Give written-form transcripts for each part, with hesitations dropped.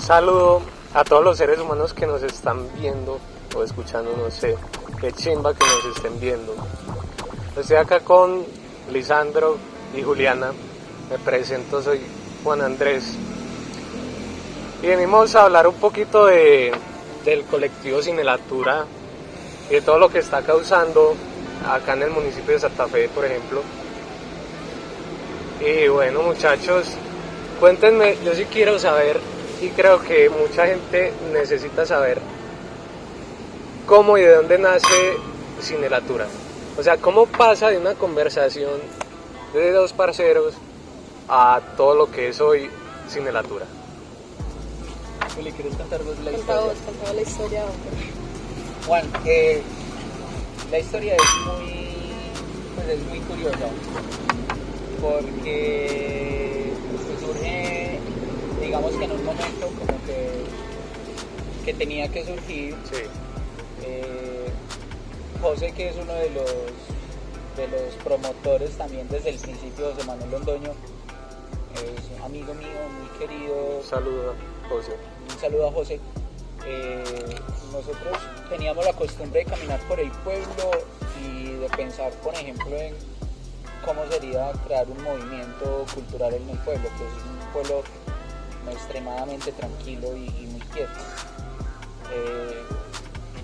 saludo a todos los seres humanos que nos están viendo o escuchando, no sé, qué chimba que nos estén viendo. Estoy acá con Lisandro y Juliana, me presento, soy Juan Andrés. Y venimos a hablar un poquito del colectivo Cinelatura y de todo lo que está causando acá en el municipio de Santa Fe, por ejemplo. Y bueno, muchachos, cuéntenme, yo sí quiero saber, y creo que mucha gente necesita saber cómo y de dónde nace Cinelatura. O sea, cómo pasa de una conversación de dos parceros a todo lo que es hoy Cinelatura. Juli, ¿quieres contar vos la Contaba historia? la historia, hombre. Juan, la historia es muy curiosa porque surge, digamos que en un momento como que tenía que surgir. Sí. José, que es uno de los promotores también desde el principio, José Manuel Londoño, es un amigo mío, muy querido. Un saludo, José. Un saludo a José. Nosotros teníamos la costumbre de caminar por el pueblo y de pensar, por ejemplo, en cómo sería crear un movimiento cultural en el pueblo, que es un pueblo extremadamente tranquilo y muy quieto.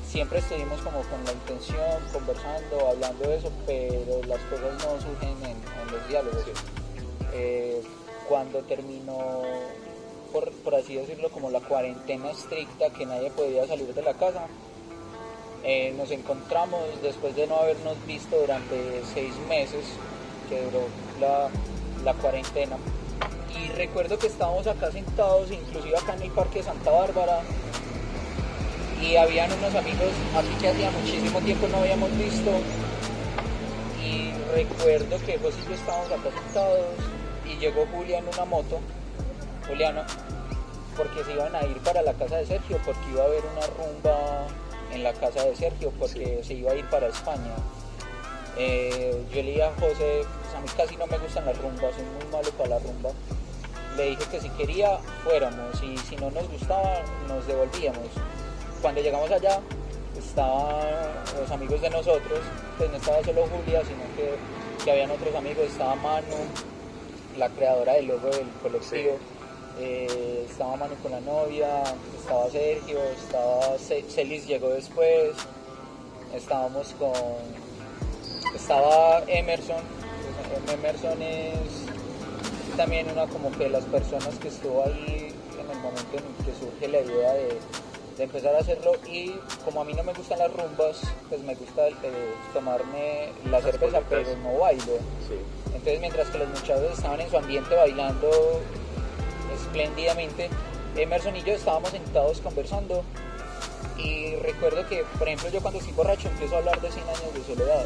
Siempre estuvimos como con la intención, conversando, hablando de eso, pero las cosas no surgen en los diálogos. Cuando terminó, por así decirlo, como la cuarentena estricta, que nadie podía salir de la casa, nos encontramos después de no habernos visto durante 6 meses que duró la cuarentena, y recuerdo que estábamos acá sentados, inclusive acá en el Parque de Santa Bárbara, y habían unos amigos aquí que hacía muchísimo tiempo no habíamos visto, y recuerdo que José y yo estábamos acá sentados y llegó Julia en una moto, Juliana, porque se iban a ir para la casa de Sergio, porque iba a haber una rumba en la casa de Sergio, porque se iba a ir para España. Yo le dije a José, pues a mí casi no me gustan las rumbas, soy muy malo para la rumba. Le dije que si quería fuéramos, y si no nos gustaba nos devolvíamos. Cuando llegamos allá estaban los amigos de nosotros, pues no estaba solo Julia, sino que habían otros amigos, estaba Manu, la creadora del logo del colectivo. Estaba Manu con la novia, estaba Sergio, estaba Celis, llegó después, estaba Emerson. Emerson es también una como que de las personas que estuvo ahí en el momento en el que surge la idea de empezar a hacerlo, y como a mí no me gustan las rumbas, pues me gusta tomarme la cerveza, pero no bailo. Sí. Entonces, mientras que los muchachos estaban en su ambiente bailando espléndidamente, Emerson y yo estábamos sentados conversando, y recuerdo que, por ejemplo, yo cuando estoy borracho empiezo a hablar de 100 años de soledad.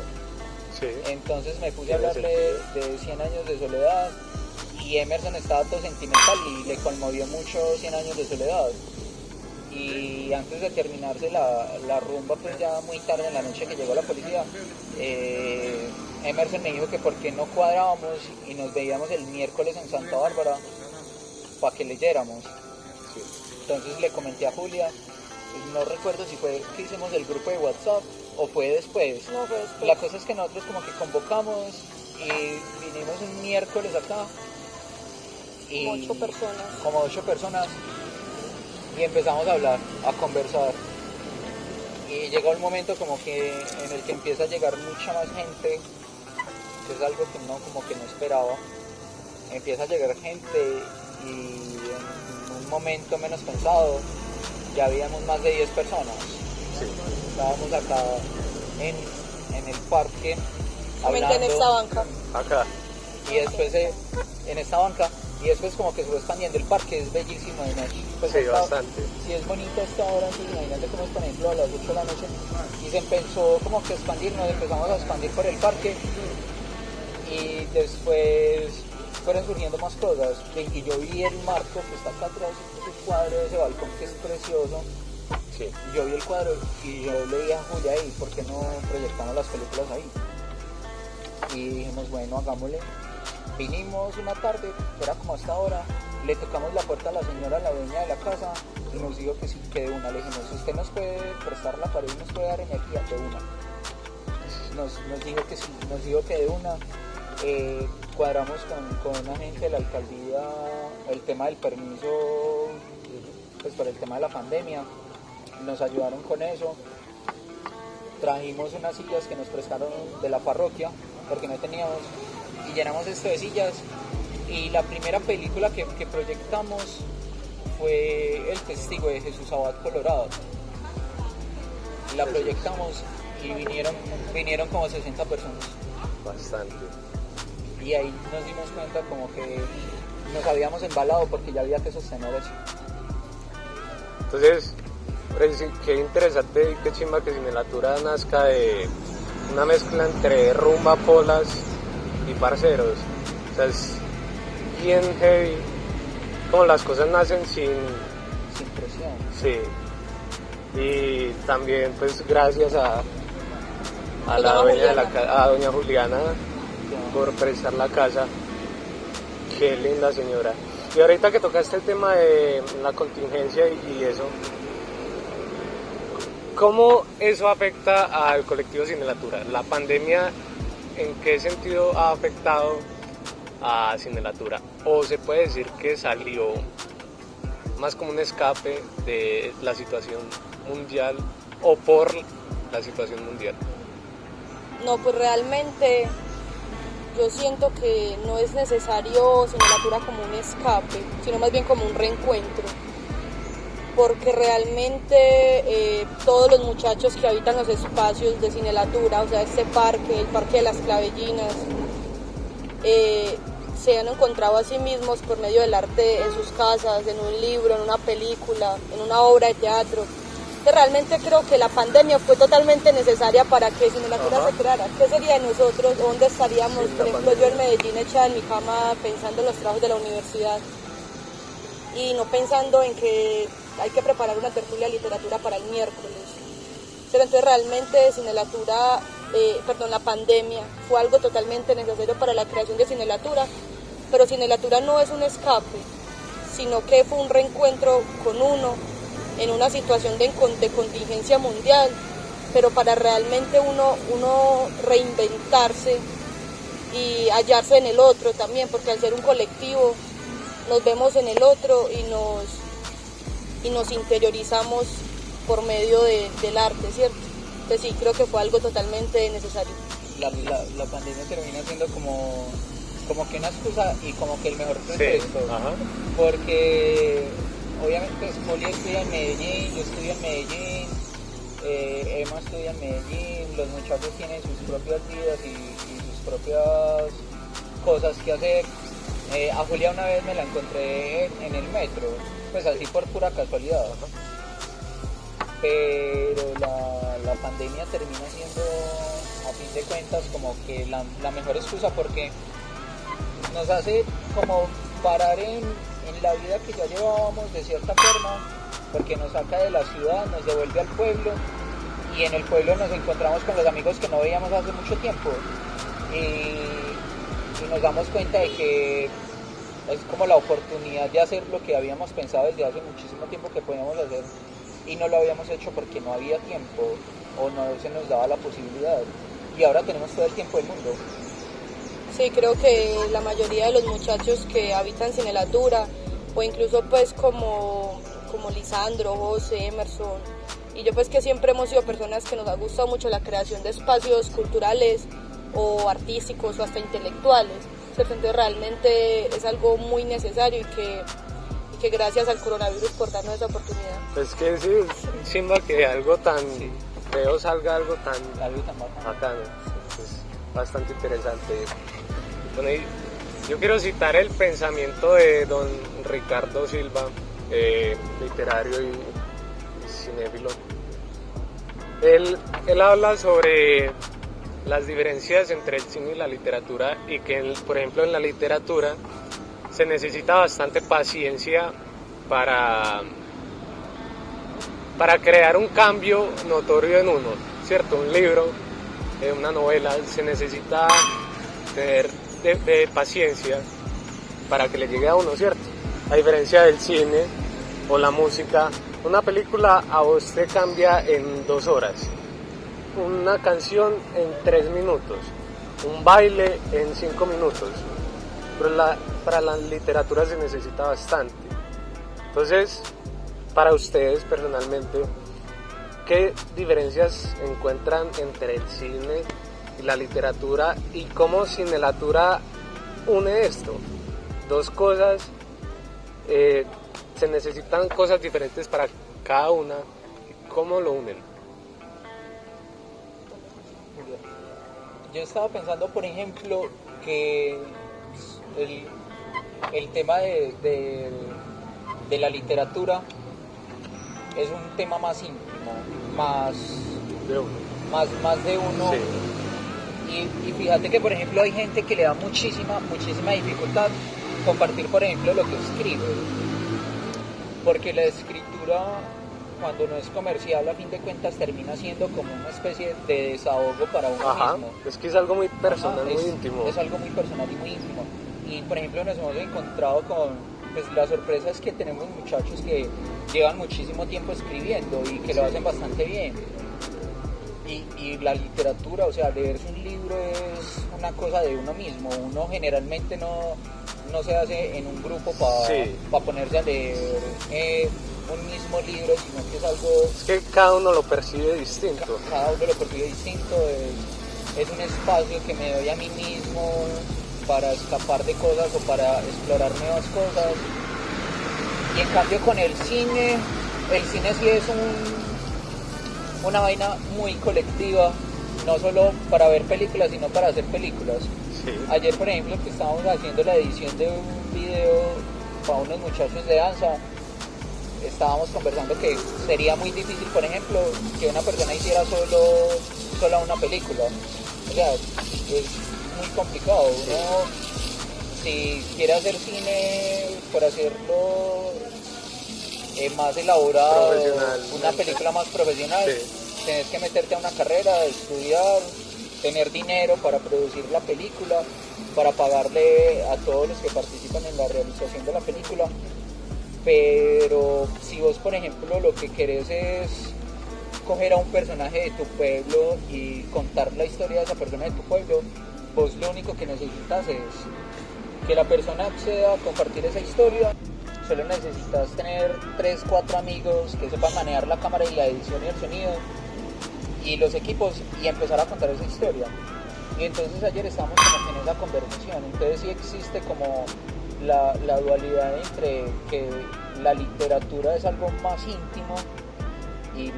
Sí. Entonces me puse a hablarle de 100 años de soledad, y Emerson estaba todo sentimental y le conmovió mucho 100 años de soledad. Y antes de terminarse la rumba, pues ya muy tarde en la noche que llegó la policía, Emerson me dijo que por qué no cuadrábamos y nos veíamos el miércoles en Santa Bárbara para que leyéramos. Sí. Entonces le comenté a Julia, no recuerdo si fue que hicimos el grupo de WhatsApp o fue después. No, fue después. La cosa es que nosotros como que convocamos y vinimos un miércoles acá. Y como 8 personas. Y empezamos a hablar, a conversar, y llegó el momento como que en el que empieza a llegar mucha más gente, que es algo que uno como que no esperaba. Empieza a llegar gente, y en un momento menos pensado ya habíamos más de 10 personas. Sí. Estábamos acá en el parque hablando, en esta banca. Acá. y después en esta banca, y después como que se fue expandiendo el parque. Es bellísimo de noche. Pues Sí, bastante. Sí, es bonito hasta ahora, entonces imagínate cómo es, por ejemplo, a las 8 de la noche, y se empezó como que a expandir, nos empezamos a expandir por el parque, y después fueron surgiendo más cosas, y yo vi el marco que está acá atrás, ese cuadro de ese balcón que es precioso. Sí. Yo vi el cuadro y yo le dije a Julia, ahí, ¿por qué no proyectamos las películas ahí? Y dijimos, bueno, hagámosle. Vinimos una tarde, era como hasta ahora, Le tocamos la puerta a la señora, la dueña de la casa, y nos dijo que sí, que de una. Le dijimos, si usted nos puede prestar la pared y nos puede dar energía, de una. Nos dijo que sí, nos dijo que de una. Cuadramos con una gente de la alcaldía el tema del permiso, pues por el tema de la pandemia, nos ayudaron con eso. Trajimos unas sillas que nos prestaron de la parroquia, porque no teníamos, y llenamos esto de sillas. Y la primera película que proyectamos fue El Testigo de Jesús Abad Colorado. La proyectamos y vinieron como 60 personas. Bastante. Y ahí nos dimos cuenta como que nos habíamos embalado porque ya había que sostener eso. Entonces, qué interesante y qué chimba que Cinelatura nazca de una mezcla entre rumba, polas y parceros. O sea, es bien heavy, como las cosas nacen sin presión. Sí. Y también pues gracias a la dueña de la casa, a doña Juliana, por prestar la casa. Qué linda señora. Y ahorita que tocaste el tema de la contingencia y eso, ¿cómo eso afecta al colectivo Cinelatura? ¿La pandemia en qué sentido ha afectado a Cinelatura? ¿O se puede decir que salió más como un escape de la situación mundial o por la situación mundial? No, pues realmente yo siento que no es necesario Cinelatura como un escape, sino más bien como un reencuentro, porque realmente todos los muchachos que habitan los espacios de Cinelatura, o sea, este parque, el Parque de las Clavellinas, se han encontrado a sí mismos por medio del arte en sus casas, en un libro, en una película, en una obra de teatro. Realmente creo que la pandemia fue totalmente necesaria para que Cinelatura se creara. ¿Qué sería de nosotros? ¿Dónde estaríamos? Por ejemplo, yo en Medellín echada en mi cama pensando en los trabajos de la universidad y no pensando en que hay que preparar una tertulia de literatura para el miércoles. Pero entonces realmente Cinelatura, la pandemia fue algo totalmente necesario para la creación de Cinelatura, pero Cinelatura no es un escape, sino que fue un reencuentro con uno en una situación de contingencia mundial, pero para realmente uno reinventarse y hallarse en el otro también, porque al ser un colectivo nos vemos en el otro y nos interiorizamos por medio del arte, ¿cierto? Entonces sí, creo que fue algo totalmente necesario. La pandemia termina siendo como que una excusa y como que el mejor pretexto, Sí. Porque obviamente Poli estudia en Medellín, yo estudio en Medellín, Emma estudia en Medellín, los muchachos tienen sus propias vidas y sus propias cosas que hacer. A Julia una vez me la encontré en el metro, pues así por pura casualidad. Pero la pandemia termina siendo, a fin de cuentas, como que la mejor excusa, porque nos hace como parar en la vida que ya llevábamos de cierta forma, porque nos saca de la ciudad, nos devuelve al pueblo, y en el pueblo nos encontramos con los amigos que no veíamos hace mucho tiempo, y nos damos cuenta de que es como la oportunidad de hacer lo que habíamos pensado desde hace muchísimo tiempo que podíamos hacer, y no lo habíamos hecho porque no había tiempo o no se nos daba la posibilidad, y ahora tenemos todo el tiempo del mundo. Sí, creo que la mayoría de los muchachos que habitan Cinelatura, o incluso pues como Lisandro, José, Emerson, y yo pues que siempre hemos sido personas que nos ha gustado mucho la creación de espacios culturales o artísticos o hasta intelectuales, ¿cierto? Entonces realmente es algo muy necesario y que gracias al coronavirus por darnos esa oportunidad. Pues que sí, chimba que algo tan feo salga algo tan bacano. Es bastante interesante. Bueno, y yo quiero citar el pensamiento de don Ricardo Silva, literario y cinéfilo. Él habla sobre las diferencias entre el cine y la literatura, y que, por ejemplo, en la literatura se necesita bastante paciencia para crear un cambio notorio en uno, ¿cierto? Un libro, una novela, se necesita tener de paciencia para que le llegue a uno, ¿cierto? A diferencia del cine o la música, una película a vos te cambia en 2 horas, una canción en 3 minutos, un baile en 5 minutos, pero para la literatura se necesita bastante. Entonces, para ustedes personalmente, ¿qué diferencias encuentran entre el cine y la literatura y cómo Cinelatura une esto? 2 cosas, se necesitan cosas diferentes para cada una, ¿cómo lo unen? Yo estaba pensando, por ejemplo, que el tema de la literatura es un tema más íntimo, más de uno. Sí. Y fíjate que, por ejemplo, hay gente que le da muchísima dificultad compartir, por ejemplo, lo que escribe, porque la escritura, cuando no es comercial, a fin de cuentas termina siendo como una especie de desahogo para uno mismo. Es que es algo muy personal, muy íntimo. Es algo muy personal y muy íntimo. Y por ejemplo nos hemos encontrado con la sorpresa es que tenemos muchachos que llevan muchísimo tiempo escribiendo y que lo hacen bastante bien. Y la literatura, o sea, leerse un libro es una cosa de uno mismo. Uno generalmente no se hace en un grupo para ponerse a leer un mismo libro, sino que es algo... Es que cada uno lo percibe distinto. Cada uno lo percibe distinto, es un espacio que me doy a mí mismo para escapar de cosas o para explorar nuevas cosas. Y en cambio con el cine sí es una vaina muy colectiva, no solo para ver películas, sino para hacer películas. Sí. Ayer, por ejemplo, que estábamos haciendo la edición de un video para unos muchachos de danza, estábamos conversando que sería muy difícil, por ejemplo, que una persona hiciera sola una película. O sea, es muy complicado. Uno, si quiere hacer cine por hacerlo más elaborado, una película más profesional, sí, tenés que meterte a una carrera, estudiar, tener dinero para producir la película, para pagarle a todos los que participan en la realización de la película. Pero si vos, por ejemplo, lo que querés es coger a un personaje de tu pueblo y contar la historia de esa persona de tu pueblo, vos lo único que necesitas es que la persona acceda a compartir esa historia. Solo necesitas tener 3-4 amigos que sepan manejar la cámara y la edición y el sonido y los equipos y empezar a contar esa historia. Y entonces ayer estábamos como en esa conversación. Entonces sí existe como la dualidad entre que la literatura es algo más íntimo y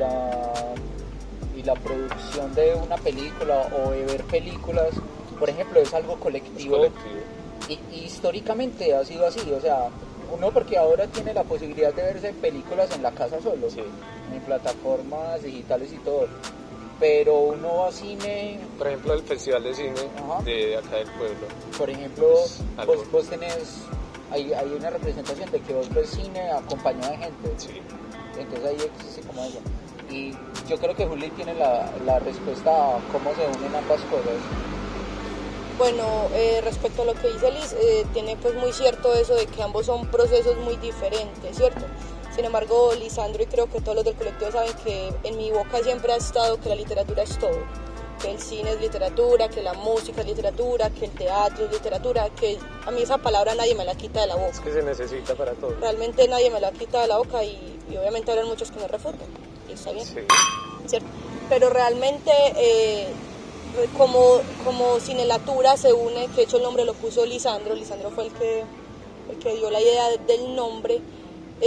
la producción de una película o de ver películas, por ejemplo, es algo colectivo. Y históricamente ha sido así, o sea, uno porque ahora tiene la posibilidad de verse películas en la casa solo, sí, en plataformas digitales y todo, pero uno va a cine, por ejemplo el festival de cine de acá del pueblo, por ejemplo, vos tenés, hay una representación de que vos ves cine acompañado de gente, sí, entonces ahí existe como eso, y yo creo que Juli tiene la respuesta a cómo se unen ambas cosas. Bueno, respecto a lo que dice Liz, tiene pues muy cierto eso de que ambos son procesos muy diferentes, ¿cierto? Sin embargo, Lisandro y creo que todos los del colectivo saben que en mi boca siempre ha estado que la literatura es todo, que el cine es literatura, que la música es literatura, que el teatro es literatura, que a mí esa palabra nadie me la quita de la boca. Es que se necesita para todo. Realmente nadie me la quita de la boca y obviamente habrán muchos que me refutan, y está bien, sí, ¿cierto? Pero realmente... como Cinelatura se une, que de hecho el nombre lo puso Lisandro fue el que dio la idea del nombre,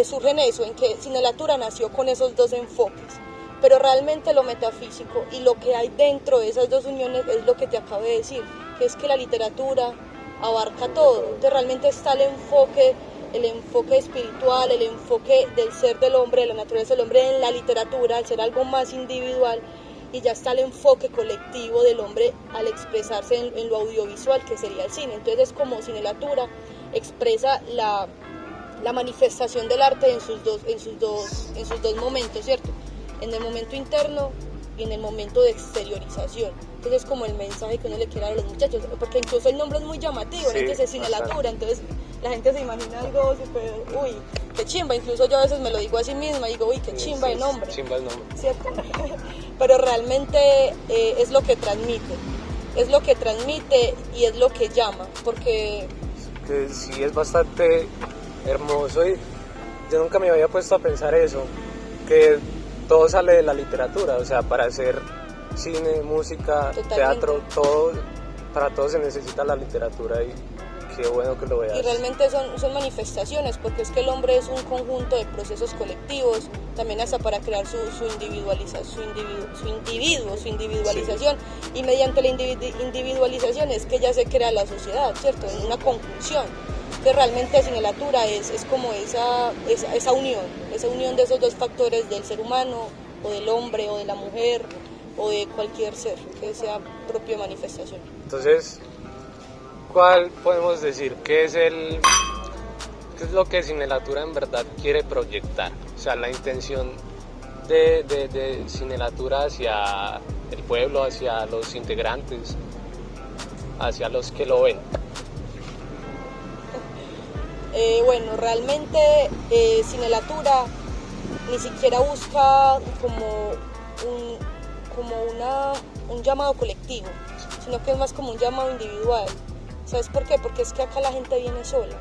surge en eso, en que Cinelatura nació con esos dos enfoques, pero realmente lo metafísico y lo que hay dentro de esas dos uniones es lo que te acabo de decir, que es que la literatura abarca todo, entonces realmente está el enfoque espiritual, el enfoque del ser del hombre, de la naturaleza del hombre en la literatura, al ser algo más individual, y ya está el enfoque colectivo del hombre al expresarse en lo audiovisual, que sería el cine. Entonces es como Cinelatura expresa la manifestación del arte en sus dos momentos, ¿cierto? En el momento interno y en el momento de exteriorización. Entonces es como el mensaje que uno le quiere dar a los muchachos, porque incluso el nombre es muy llamativo, sí, ¿no? Entonces es Cinelatura, entonces la gente se imagina algo súper, uy, qué chimba, incluso yo a veces me lo digo a sí misma, digo, uy, qué chimba el nombre, chimba el nombre, ¿cierto? Pero realmente es lo que transmite y es lo que llama, porque que sí es bastante hermoso y yo nunca me había puesto a pensar eso, que todo sale de la literatura, o sea, para hacer cine, música, totalmente. Teatro, todo, para todo se necesita la literatura y qué bueno que lo veas. Y realmente son manifestaciones, porque es que el hombre es un conjunto de procesos colectivos, también hasta para crear su individualización, sí. Y mediante la individualización es que ya se crea la sociedad, ¿cierto? En una conjunción, que realmente Cinelatura es como esa unión de esos dos factores del ser humano, o del hombre, o de la mujer, o de cualquier ser que sea propia manifestación. Entonces, ¿cuál podemos decir? ¿Qué es lo que Cinelatura en verdad quiere proyectar? O sea, la intención de Cinelatura hacia el pueblo, hacia los integrantes, hacia los que lo ven. Bueno, realmente Cinelatura ni siquiera busca como un llamado colectivo, sino que es más como un llamado individual. ¿Sabes por qué? Porque es que acá la gente viene sola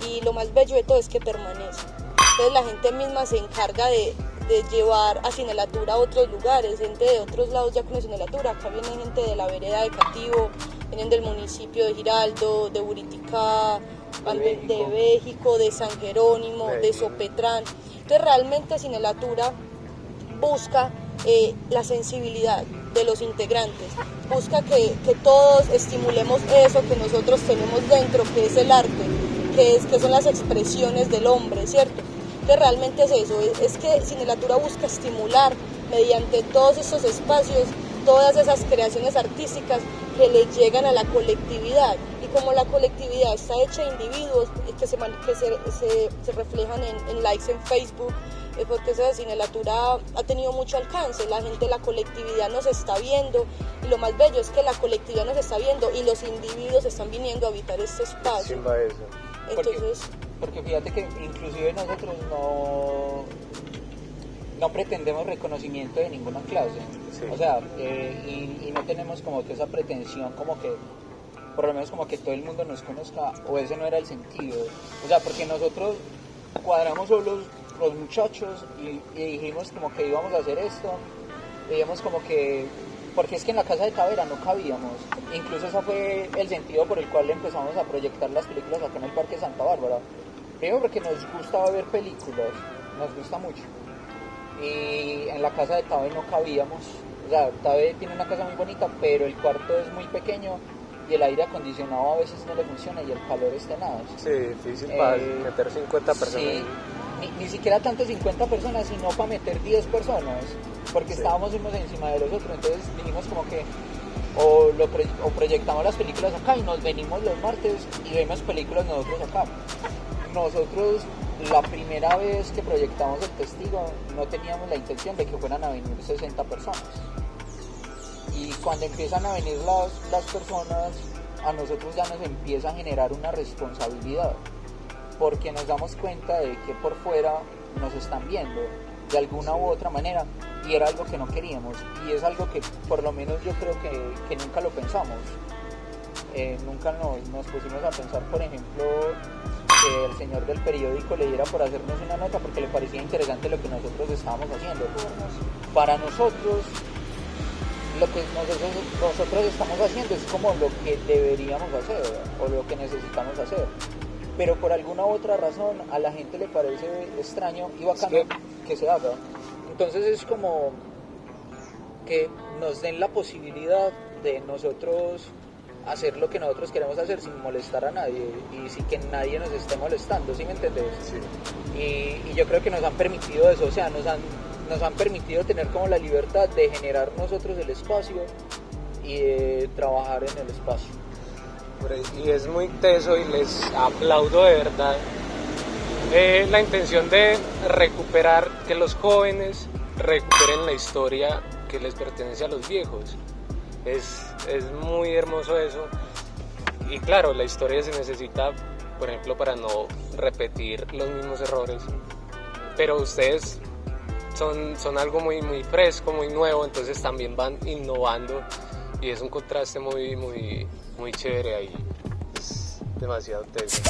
y lo más bello de todo es que permanece. Entonces la gente misma se encarga de llevar a Cinelatura a otros lugares, gente de otros lados ya con Cinelatura. Acá viene gente de la vereda de Cativo, vienen del municipio de Giraldo, de Buriticá, de México, de San Jerónimo, de Sopetrán. Entonces realmente Cinelatura busca la sensibilidad de los integrantes, busca que todos estimulemos eso que nosotros tenemos dentro, que es el arte, que son las expresiones del hombre, ¿cierto? Entonces realmente es eso, es que Cinelatura busca estimular mediante todos estos espacios, todas esas creaciones artísticas que le llegan a la colectividad, y como la colectividad está hecha de individuos que se reflejan en likes en Facebook, porque esa Cinelatura ha tenido mucho alcance, la gente, la colectividad nos está viendo, y lo más bello es que la colectividad nos está viendo y los individuos están viniendo a habitar este espacio. Chimba eso. Entonces, porque fíjate que inclusive nosotros no pretendemos reconocimiento de ninguna clase, sí. O sea, y no tenemos como que esa pretensión como que por lo menos como que todo el mundo nos conozca, o ese no era el sentido, o sea, porque nosotros cuadramos solos los muchachos y dijimos como que íbamos a hacer esto, digamos como que, porque es que en la casa de Tavera no cabíamos, incluso ese fue el sentido por el cual empezamos a proyectar las películas acá en el Parque Santa Bárbara, primero porque nos gustaba ver películas, nos gusta mucho, y en la casa de Tabe no cabíamos, o sea, Tabe tiene una casa muy bonita, pero el cuarto es muy pequeño, y el aire acondicionado a veces no le funciona y el calor es tenaz. Sí, difícil para meter 50 personas. Sí, ni siquiera tanto 50 personas, sino para meter 10 personas, porque sí. Estábamos unos encima de los otros, entonces dijimos como que o proyectamos las películas acá y nos venimos los martes y vemos películas nosotros acá. Nosotros la primera vez que proyectamos El Testigo no teníamos la intención de que fueran a venir 60 personas. Y cuando empiezan a venir las personas, a nosotros ya nos empieza a generar una responsabilidad, porque nos damos cuenta de que por fuera nos están viendo de alguna u otra manera, y era algo que no queríamos, y es algo que por lo menos yo creo que nunca lo pensamos. Nunca nos pusimos a pensar, por ejemplo, que el señor del periódico le diera por hacernos una nota porque le parecía interesante lo que nosotros estábamos haciendo. Para nosotros, lo que nosotros estamos haciendo es como lo que deberíamos hacer o lo que necesitamos hacer, pero por alguna u otra razón a la gente le parece extraño y bacano que se haga. Entonces es como que nos den la posibilidad de nosotros hacer lo que nosotros queremos hacer sin molestar a nadie y sin que nadie nos esté molestando, ¿sí me entendés? Sí. Y yo creo que nos han permitido eso, o sea, nos han permitido tener como la libertad de generar nosotros el espacio y de trabajar en el espacio. Y es muy teso y les aplaudo de verdad la intención de recuperar, que los jóvenes recuperen la historia que les pertenece a los viejos. Es muy hermoso eso, y claro, la historia se necesita por ejemplo, para no repetir los mismos errores. Pero ustedes son algo muy, muy fresco, muy nuevo, entonces también van innovando y es un contraste muy, muy, muy chévere ahí. Es demasiado teso.